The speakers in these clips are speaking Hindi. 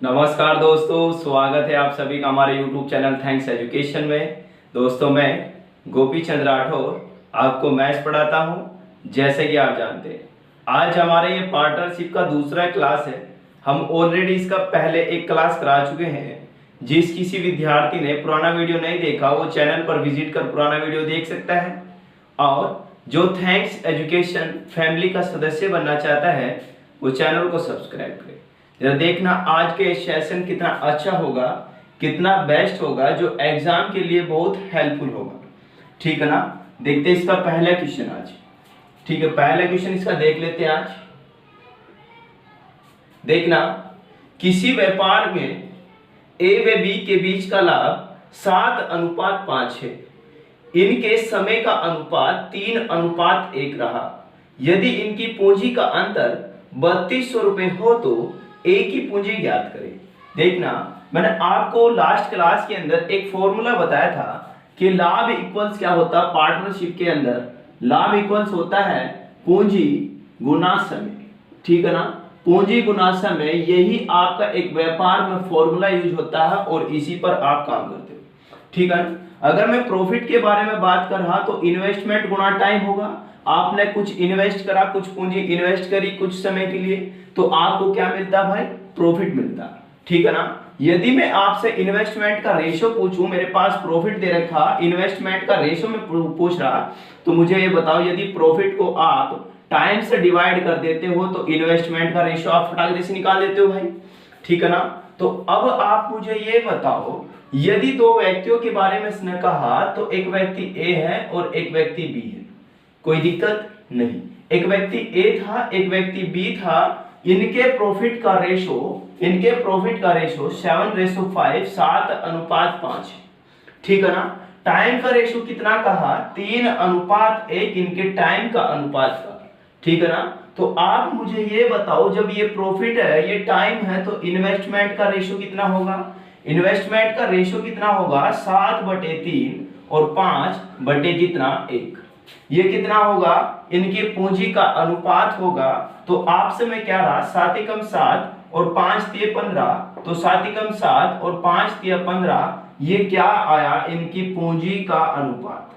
नमस्कार दोस्तों, स्वागत है आप सभी का हमारे YouTube चैनल थैंक्स एजुकेशन में। दोस्तों, मैं गोपी चंद राठौर आपको मैथ्स पढ़ाता हूं। जैसे कि आप जानते हैं, आज हमारे ये पार्टनरशिप का दूसरा क्लास है। हम ऑलरेडी इसका पहले एक क्लास करा चुके हैं। जिस किसी विद्यार्थी ने पुराना वीडियो नहीं देखा वो चैनल पर विजिट कर पुराना वीडियो देख सकता है। और जो थैंक्स एजुकेशन फैमिली का सदस्य बनना चाहता है वो चैनल को सब्सक्राइब करे। जरा देखना आज के सेशन कितना अच्छा होगा, कितना बेस्ट होगा, जो एग्जाम के लिए बहुत हेल्पफुल होगा। ठीक है ना। देखते हैं इसका पहला क्वेश्चन आज। ठीक है, पहला क्वेश्चन इसका देख लेते हैं आज। देखना, किसी व्यापार में ए व बी के बीच का लाभ 7:5 है। इनके समय का अनुपात 3:1 रहा। यदि इनकी पूंजी का अंतर 3200 रुपए हो तो ए की पूंजी ज्ञात करें। देखना, मैंने आपको लास्ट क्लास के अंदर एक फॉर्मूला बताया था कि लाभ इक्वल्स क्या होता है। पार्टनरशिप के अंदर लाभ इक्वल्स होता है पूंजी गुना समय। ठीक है ना, पूंजी गुना समय, यही आपका एक व्यापार में फॉर्मूला यूज होता है और इसी पर आप काम करते हो। ठीक है ना। अगर मैं प्रॉफिट के बारे में बात कर रहा तो इन्वेस्टमेंट गुना टाइम होगा। आपने कुछ इन्वेस्ट करा, कुछ पूंजी इन्वेस्ट करी कुछ समय के लिए, तो आपको क्या मिलता भाई? प्रॉफिट मिलता। ठीक है ना। यदि मैं आपसे इन्वेस्टमेंट का रेशो पूछूं, मेरे पास प्रॉफिट दे रखा, इन्वेस्टमेंट का रेशो में पूछ रहा, तो मुझे ये बताओ, यदि प्रॉफिट को आप टाइम से डिवाइड कर देते हो तो इन्वेस्टमेंट का रेशो आप फटाक से निकाल देते हो भाई। ठीक है ना। तो अब आप मुझे ये बताओ, यदि दो व्यक्तियों के बारे में इसने कहा तो एक व्यक्ति ए है और एक व्यक्ति बी है, कोई दिक्कत नहीं। एक व्यक्ति ए था, एक व्यक्ति बी था। इनके प्रॉफिट का रेशो 7:5 7:5। ठीक है ना। टाइम का रेशो कितना कहा? 3:1 इनके टाइम का अनुपात का। ठीक है ना। तो आप मुझे ये बताओ, जब ये प्रॉफिट है, ये टाइम है, तो इन्वेस्टमेंट का रेशो कितना होगा? इन्वेस्टमेंट का रेशो कितना होगा? 7/3 और 5/1। ये कितना होगा? इनकी पूंजी का अनुपात होगा। तो आपसे मैं क्या रहा? 7×7 और 5×3 तो 7×7 और 5×3 ये क्या आया? इनकी पूंजी का अनुपात।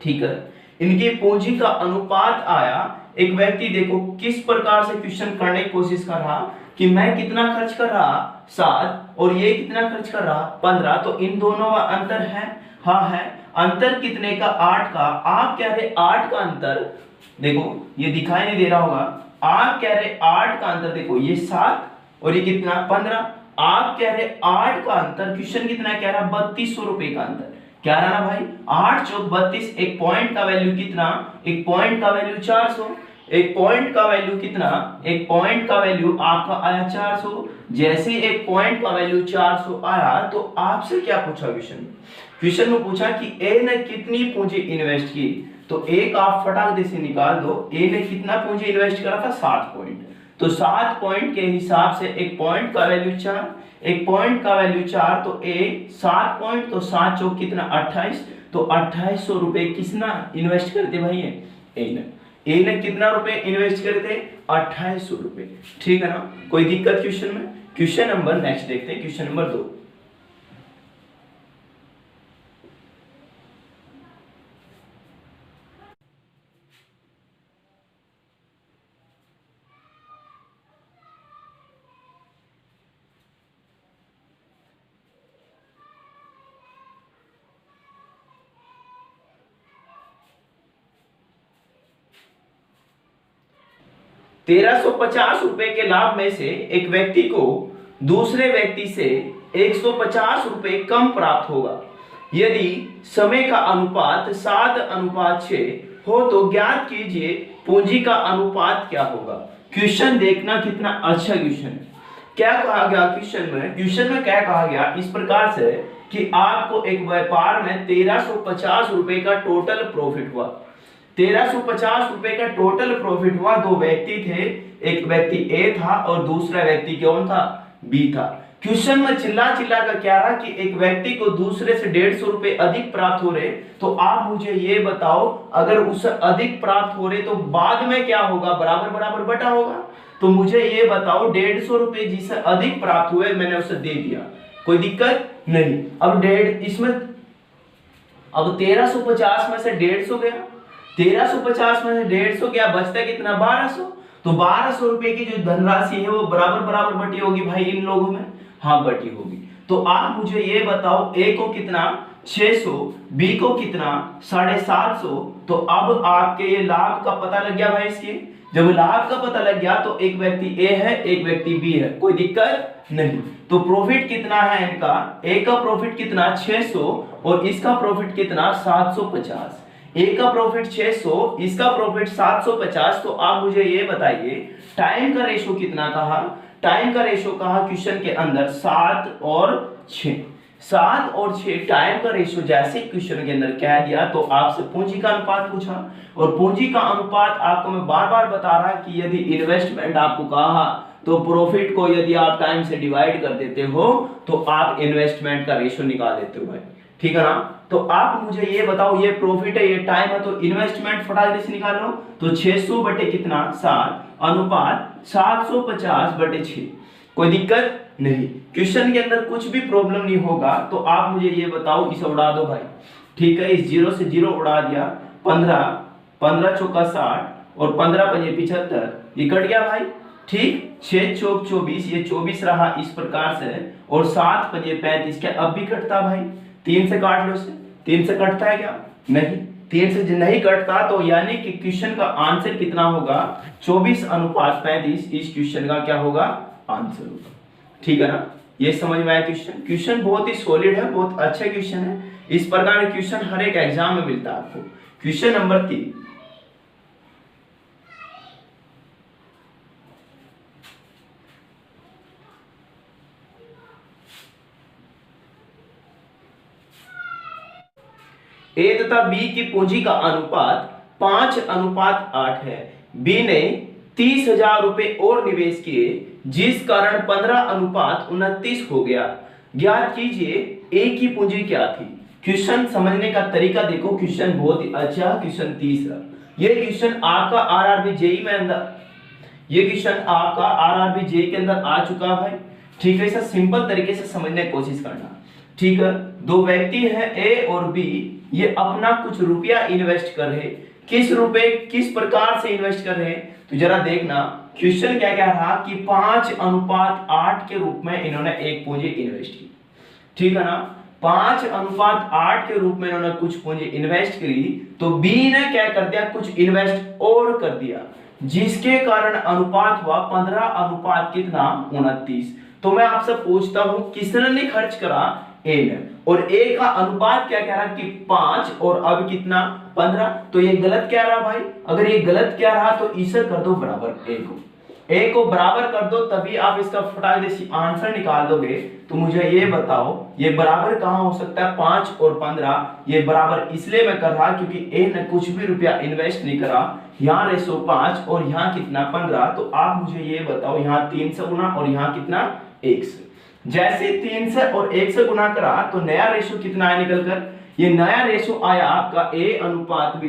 ठीक है, इनकी पूंजी का अनुपात आया। एक व्यक्ति देखो किस प्रकार से क्वेश्चन करने की कोशिश कर रहा कि मैं कितना खर्च कर रहा 7 और ये कितना खर्च कर रहा 15, तो इन दोनों में अंतर है। हाँ है। अंतर कितने का? 8 का। आप कह रहे 8 का अंतर, देखो ये दिखाई नहीं दे रहा होगा। आप कह रहे 8 का अंतर, देखो ये 7 और ये कितना 15। आप कह रहे 8 का अंतर, क्वेश्चन कितना कह रहा? 3200 रुपए का अंतर। क्या रहा ना भाई? 8 चौक 32। एक पॉइंट का वैल्यू कितना? एक पॉइंट का वैल्यू 400। एक पॉइंट का वैल्यू कितना? एक पॉइंट का वैल्यू आपका आया 400। जैसे एक पॉइंट का वैल्यू 400 आया तो आपसे क्या पूछा क्वेश्चन में पूछा कि ए ने कितनी पूंजी इन्वेस्ट की। तो एक आप फटाक से निकाल दो, ए ने कितना पूंजी इन्वेस्ट करा था? 7 पॉइंट। तो 7 पॉइंट के हिसाब से एक पॉइंट का वैल्यू 4, एक पॉइंट का वैल्यू 4, तो ए 7 पॉइंट, तो 7 चौक कितना 28। तो 2800 रुपए किसना इन्वेस्ट करते भाई? ए ने कितना रुपए इन्वेस्ट करे थे? 2800 रुपए। ठीक है ना। कोई दिक्कत क्वेश्चन में? क्वेश्चन नंबर नेक्स्ट देखते हैं, क्वेश्चन नंबर 2। ₹1350 के लाभ में से एक व्यक्ति को दूसरे व्यक्ति से 150 रुपए कम प्राप्त होगा। यदि समय का अनुपात 7:6 हो तो ज्ञात कीजिए पूंजी का अनुपात क्या होगा। क्वेश्चन देखना कितना अच्छा क्वेश्चन है। क्या कहा गया क्वेश्चन में क्या कहा गया? इस प्रकार से कि आपको एक व्यापार में 1350 रुपए का टोटल प्रॉफिट हुआ। 1350 रुपए का टोटल प्रॉफिट हुआ। दो व्यक्ति थे, एक व्यक्ति ए था और दूसरा व्यक्ति कौन था? बी था। क्वेश्चन में चिल्ला का क्या रहा कि एक व्यक्ति को दूसरे से 150 रुपए अधिक प्राप्त हो रहे, तो आप मुझे ये बताओ, अगर उससे अधिक प्राप्त हो रहे तो बाद में क्या होगा? बराबर बराबर बटा होगा। तो मुझे ये बताओ 150 रुपए जिससे अधिक प्राप्त हुए मैंने उसे दे दिया, कोई दिक्कत नहीं। अब इसमें अब 1350 में से 150 गया, 1350 में से 150 गया, बचता कितना 1200। तो 1200 रुपए की जो धनराशि है वो बराबर बराबर बटी होगी भाई इन लोगों में, हाँ बटी होगी। तो आप मुझे ये बताओ ए को कितना 600, बी को कितना 750। तो अब आपके ये लाभ का पता लग गया भाई। इसके जब लाभ का पता लग गया तो एक व्यक्ति ए है एक व्यक्ति बी है, कोई दिक्कत नहीं। तो प्रॉफिट कितना है इनका, ए का प्रॉफिट कितना 600 और इसका प्रॉफिट कितना 750। ए का प्रॉफिट 600, इसका प्रॉफिट 750। तो आप मुझे ये बताइए टाइम का रेशो कितना कहा, टाइम का रेशो कहा क्वेश्चन के अंदर 7 और 6, 7 और 6 टाइम का रेशो जैसे क्वेश्चन के अंदर कह दिया। तो आपसे पूंजी का अनुपात पूछा और पूंजी का अनुपात आपको मैं बार बार बता रहा कि यदि इन्वेस्टमेंट आपको कहा तो प्रॉफिट को यदि आप टाइम से डिवाइड कर देते हो तो आप इन्वेस्टमेंट का रेशो निकाल देते हो भाई, ठीक है ना। तो आप मुझे ये बताओ ये प्रॉफिट है ये टाइम है, तो इन्वेस्टमेंट फटाफट से निकालो। तो 600 बटे कितना 7 अनुपात 750/6, कोई दिक्कत नहीं। क्वेश्चन के अंदर कुछ भी प्रॉब्लम नहीं होगा। तो आप मुझे ये बताओ इसे उड़ा दो भाई, ठीक है। इस 0 से 0 उड़ा दिया, 15 15 चौका 60 और 15 पंजे 75, ये कट गया भाई, ठीक। 6 चौक 24, ये 24 रहा इस प्रकार से, और 7 पंजे 35, क्या अब भी कटता भाई, 3 से काट लो इसे, 3 से कटता है क्या, नहीं, 3 से नहीं कटता। तो यानी कि क्वेश्चन का आंसर कितना होगा 24:35 इस क्वेश्चन का क्या होगा आंसर होगा, ठीक है ना। ये समझ में आया क्वेश्चन। क्वेश्चन बहुत ही सॉलिड है, बहुत अच्छा क्वेश्चन है। इस प्रकार का क्वेश्चन हर एक एग्जाम में मिलता है आपको। क्वेश्चन नंबर 3, ए तथा बी की पूंजी का अनुपात 5:8 है। बी ने 30,000 रुपए और निवेश किए जिस कारण 15:29 हो गया। ज्ञात कीजिए ए की पूंजी क्या थी। क्वेश्चन समझने का तरीका देखो, क्वेश्चन बहुत ही अच्छा। क्वेश्चन 30 ये क्वेश्चन आपका आरआरबी जेई में अंदर, ये क्वेश्चन आपका आरआरबी जेई के अंदर आ चुका है भाई, ठीक है। इसे सिंपल तरीके से समझने की कोशिश करना, ठीक है। दो व्यक्ति हैं ए और बी, ये अपना कुछ रुपया इन्वेस्ट कर रहे, किस प्रकार से इन्वेस्ट कर रहे हैं तो जरा देखना। क्वेश्चन क्या कह रहा कि 5:8 के रूप में इन्होंने एक पूंजी इन्वेस्ट की, ठीक है ना। 5:8 के रूप में इन्होंने कुछ पूंजी इन्वेस्ट करी, तो बी ने क्या कर दिया कुछ इन्वेस्ट और कर दिया, जिसके कारण अनुपात हुआ 15:29। तो मैं आपसे पूछता हूं किसने खर्च करा, ए ने, और ए का अनुपात क्या कह रहा कि 5 और अब कितना 15। तो ये गलत क्या रहा भाई, अगर ये गलत क्या रहा तो इसे कर दो बराबर, ए को बराबर कर दो, तभी आप इसका फटाक से आंसर निकाल दोगे। तो मुझे ये बताओ ये बराबर कहां हो सकता है 5 और 15। ये बराबर इसलिए मैं कर रहा क्योंकि ए ने कुछ भी रुपया इन्वेस्ट नहीं करा। यहाँ रेशो 5 और यहाँ कितना 15। तो आप मुझे ये बताओ यहाँ 3 से गुना और यहाँ कितना 1 से। जैसे 3 से और 1 से गुना करा तो नया रेशो कितना आया निकल कर, ये नया रेशो आया आपका ए अनुपात बी,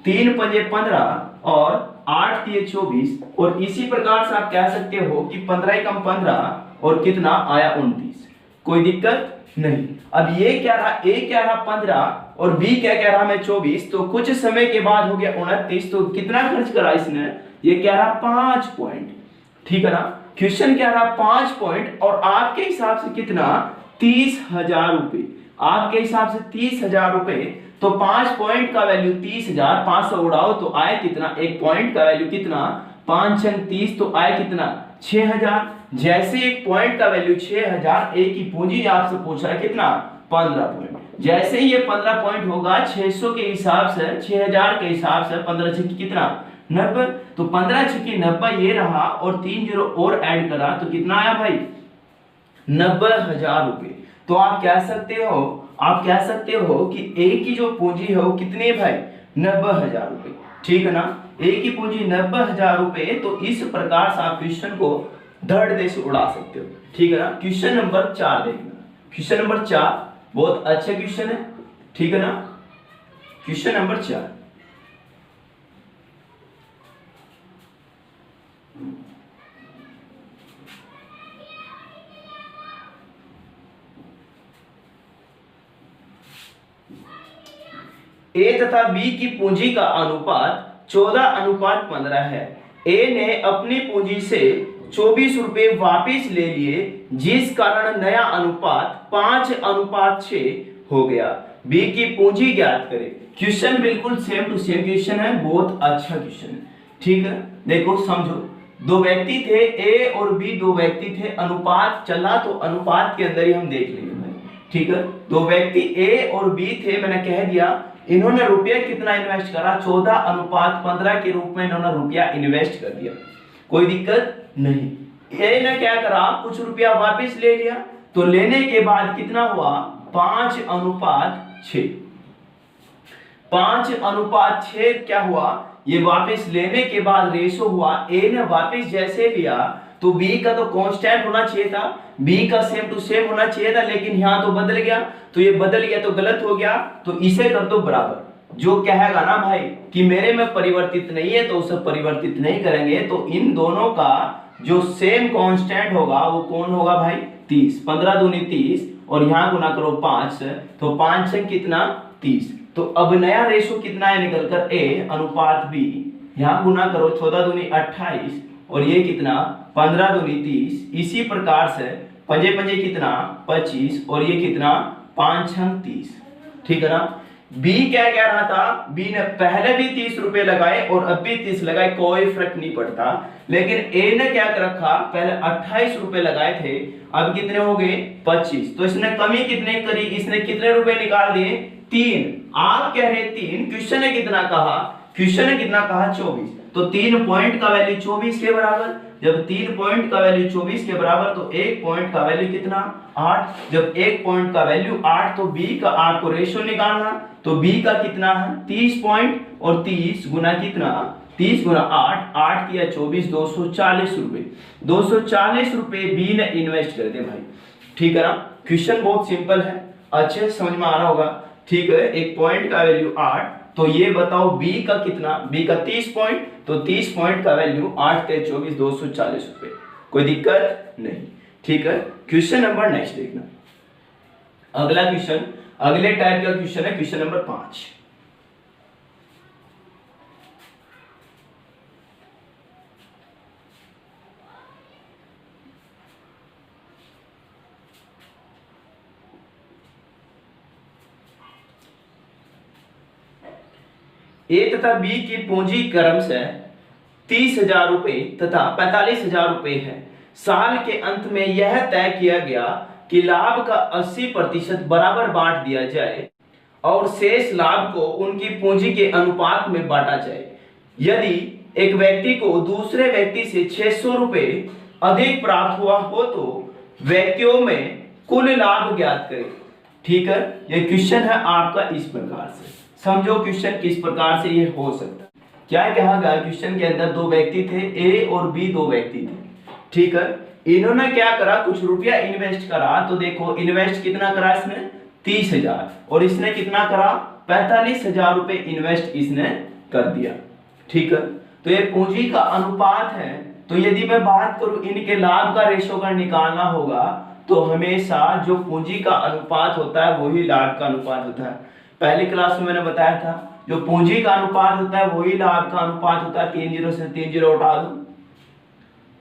3 पंजे 15 और 8 तिये 24। और इसी प्रकार से आप कह सकते हो कि 15 कम 15 और कितना आया 29, कोई दिक्कत नहीं। अब ये क्या रहा, ए क्या रहा 15 और बी क्या कह रहा मैं 24। तो कुछ समय के बाद हो गया 29। तो कितना खर्च करा इसने, ये कह रहा 5 पॉइंट, ठीक है ना। क्वेश्चन क्या रहा 5 पॉइंट और आपके हिसाब से कितना 30,000 रुपए, आपके हिसाब से 30,000 रुपए। तो 5 पॉइंट का वैल्यू 30,000, 500 उड़ाओ तो आए कितना, एक पॉइंट का वैल्यू कितना 5 × 30 तो आए कितना 6,000। जैसे एक पॉइंट का वैल्यू 6,000, ए की पूंजी आपसे पूछ रहा है कितना 15 पॉइंट। जैसे ही ये 15 पॉइंट होगा 600 के हिसाब से, 6,000 के हिसाब से 15 छक्की कितना 90। तो 15 छक्की 90 ये रहा और 3 जीरो और ऐड करा तो कितना आया भाई 90,000 रुपए। तो आप कह सकते हो कि ए की जो पूंजी है वो कितनी है भाई 90,000 रुपए, ठीक है ना। ए की पूंजी 90,000 रुपए। तो इस प्रकार से आप क्वेश्चन को धड़ से उड़ा सकते हो, ठीक है ना। क्वेश्चन नंबर 4 देखना, क्वेश्चन नंबर 4 बहुत अच्छा क्वेश्चन है, ठीक है ना। क्वेश्चन नंबर 4 ए तथा बी की पूंजी का अनुपात 14:15 है। ए ने अपनी पूंजी से 24 रुपए वापिस ले लिए, जिस कारण नया अनुपात 5:6 हो गया। बी की पूंजी ज्ञात करें। क्वेश्चन बिल्कुल सेम टू सेम क्वेश्चन है, बहुत अच्छा क्वेश्चन है। ठीक है, देखो समझो, दो व्यक्ति थे, ए और बी दो व्यक्ति थे, अनुपात चला तो अनुपात के अंदर ही हम देख लेंगे भाई। ठीक है, दो व्यक्ति ए और बी थे, मैंने कह दिया। इन्होंने रुपया कितना इन्वेस्ट करा? 14:15 के रूप में इन्होंने रुपया इन्वेस्ट कर दिया, कोई दिक्कत नहीं। ए ने क्या करा? कुछ रुपया वापस ले लिया, तो लेने के बाद कितना हुआ? 5:6। 5:6 क्या हुआ? ये वापस लेने के बाद रेशो हुआ। ए ने वापस जैसे लिया तो बी का तो कांस्टेंट होना चाहिए था, बी का सेम टू सेम होना चाहिए था, लेकिन यहां तो बदल गया, तो ये बदल गया तो गलत हो गया, तो इसे कर दो बराबर। जो कहेगा ना भाई कि मेरे में परिवर्तित नहीं है तो उसे परिवर्तित नहीं करेंगे, तो इन दोनों का जो सेम कांस्टेंट होगा वो कौन होगा भाई? 30। 15 दूनी 30 और यहां गुना करो 5, तो 5 से कितना? 30। तो अब नया रेशो कितना है निकल कर? ए अनुपात बी। यहां गुना करो 14 दूनी 28 और ये कितना? 15 दूनी 30। इसी प्रकार से पंजे पंजे कितना? 25 और ये कितना? 5 छंग 30। ठीक है ना। बी क्या कह रहा था? बी ने पहले भी 30 रुपए लगाए और अब भी 30 लगाए, कोई फर्क नहीं पड़ता। लेकिन ए ने क्या कर रखा? पहले 28 रुपए लगाए थे, अब कितने हो गए? 25। तो इसने कमी कितने करी? इसने कितने रुपए निकाल दिए? 3। आप कह रहे 3, क्वेश्चन ने कितना कहा? क्वेश्चन ने कितना कहा? 24। तो 3 पॉइंट का वैल्यू 24 के बराबर। जब 3 पॉइंट का वैल्यू 24 के बराबर तो 1 पॉइंट का वैल्यू कितना? 8। जब 1 पॉइंट का वैल्यू 8 तो बी का आपको रेशो निकालना, तो बी का कितना है? 30 पॉइंट और 30 गुना कितना? 30 गुना 8, 8 किया 24, 240 रुपए। 240 रुपए बी ने इन्वेस्ट कर दिए भाई। ठीक है ना। क्वेश्चन बहुत सिंपल है, अच्छे से समझ में आ रहा होगा। ठीक है, एक पॉइंट का वैल्यू 8, तो ये बताओ बी का कितना? बी का 30 पॉइंट, तो 30 पॉइंट का वैल्यू 8 के 24, 240 रुपए। कोई दिक्कत नहीं। ठीक है, क्वेश्चन नंबर नेक्स्ट देखना। अगला क्वेश्चन अगले टाइप का क्वेश्चन है, क्वेश्चन नंबर 5। ए तथा बी की पूंजी क्रम से 30,000 रुपए तथा 45,000 रुपए है। साल के अंत में यह तय किया गया कि लाभ का 80% बराबर बांट दिया जाए और शेष लाभ को उनकी पूंजी के अनुपात में बांटा जाए। यदि एक व्यक्ति को दूसरे व्यक्ति से 600 रुपए अधिक प्राप्त हुआ हो तो व्यक्तियों में कुल लाभ ज्ञात करें। ठीक है, यह क्वेश्चन है आपका इस प्रकार से। समझो क्वेश्चन किस प्रकार से ये हो सकता है। क्या कहा गया क्वेश्चन के अंदर? दो व्यक्ति थे, ए और बी दो व्यक्ति थे। ठीक है, इन्होंने क्या करा? कुछ रुपया इन्वेस्ट करा, तो देखो इन्वेस्ट कितना करा इसने? 30,000 और इसने कितना करा? 45,000 रुपए इन्वेस्ट इसने कर दिया। ठीक है, तो ये पूंजी का अनुपात है। तो यदि मैं बात करूं इनके लाभ का रेशो अगर निकालना होगा तो हमेशा जो पूंजी का अनुपात होता है वही लाभ का अनुपात होता है। पहली क्लास में मैंने बताया था जो पूंजी का अनुपात होता है वही लाभ का अनुपात होता है। 3 0 से 3 0 उठा दो,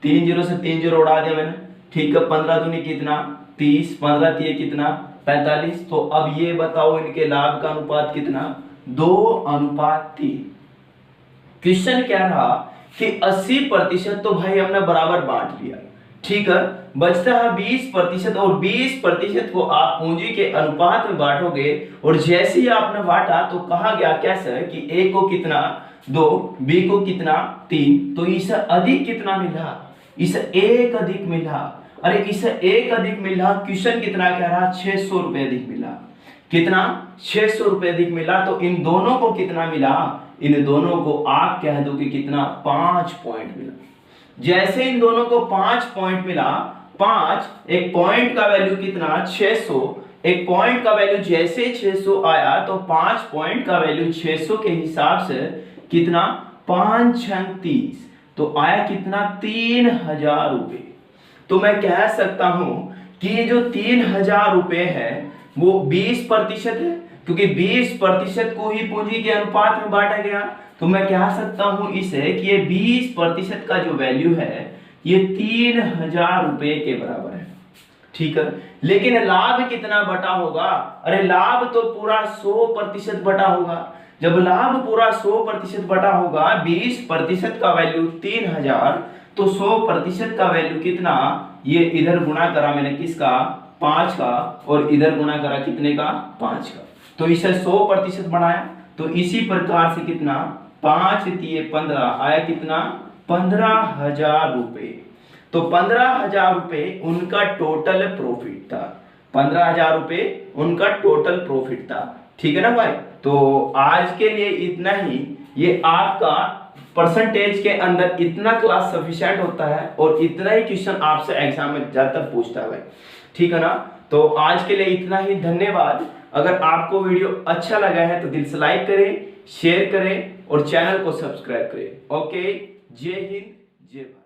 3 0 से 3 0 उड़ा दिया मैंने। ठीक है, 15 दूनी कितना? 30, 15 दिए कितना? 45। तो अब ये बताओ इनके लाभ का अनुपात कितना? 2:3। क्वेश्चन क्या रहा कि 80% तो भाई हमने बराबर बांट लिया। ठीक है, बचता है 20% और 20% को आप पूंजी के अनुपात में बांटोगे और जैसे ही आपने बांटा तो कहा गया कैसे कि ए को कितना? 2, बी को कितना? 3। तो इसे अधिक कितना मिला? इसे 1 अधिक मिला। अरे इसे 1 अधिक मिला। क्वेश्चन कितना कह रहा? 600 रुपए अधिक मिला। कितना? 600 रुपए अधिक मिला। तो इन दोनों को कितना मिला? इन दोनों को आप कह दो कि कितना? 5 पॉइंट मिला। जैसे इन दोनों को 5 पॉइंट मिला, 5 एक पॉइंट का वैल्यू कितना? 600। एक पॉइंट का वैल्यू जैसे 600 आया तो 5 पॉइंट का वैल्यू 600 के हिसाब से कितना? 5 छंग 30। तो आया कितना? 3,000 रुपए। तो मैं कह सकता हूं कि ये जो 3,000 रुपए है वो 20% है। क्योंकि 20% को ही पूंजी के अनुपात में बांटा गया, तो मैं कह सकता हूं इसे कि ये 20% का जो वैल्यू है ये 3000 रुपए के बराबर है। ठीक है, लेकिन लाभ कितना बटा होगा? अरे लाभ तो पूरा 100% बटा होगा। जब लाभ पूरा 100% बटा होगा, 20% का वैल्यू 3000, तो 100% का वैल्यू कितना? ये इधर गुणा करा मैंने किसका? 5 का, और इधर गुणा करा कितने का? 5 का, तो इसे 100% बनाया। तो इसी प्रकार से कितना? 5 तिये 15 आया कितना? 15,000 रुपए। तो 15,000 रुपए उनका टोटल प्रॉफिट था। 15,000 रुपए उनका टोटल प्रॉफिट था। ठीक है ना भाई? तो आज के लिए इतना ही। ये आपका परसेंटेज के अंदर इतना क्लास सफिशिएंट होता है और इतना ही क्वेश्चन आपसे एग्जाम में ज्यादातर पूछता है भाई। ठीक है ना? तो आज के लिए इतना ही, धन्यवाद। अगर आपको वीडियो अच्छा लगा है तो दिल से लाइक करें, शेयर करें और चैनल को सब्सक्राइब करें। ओके, जय हिंद, जय भारत।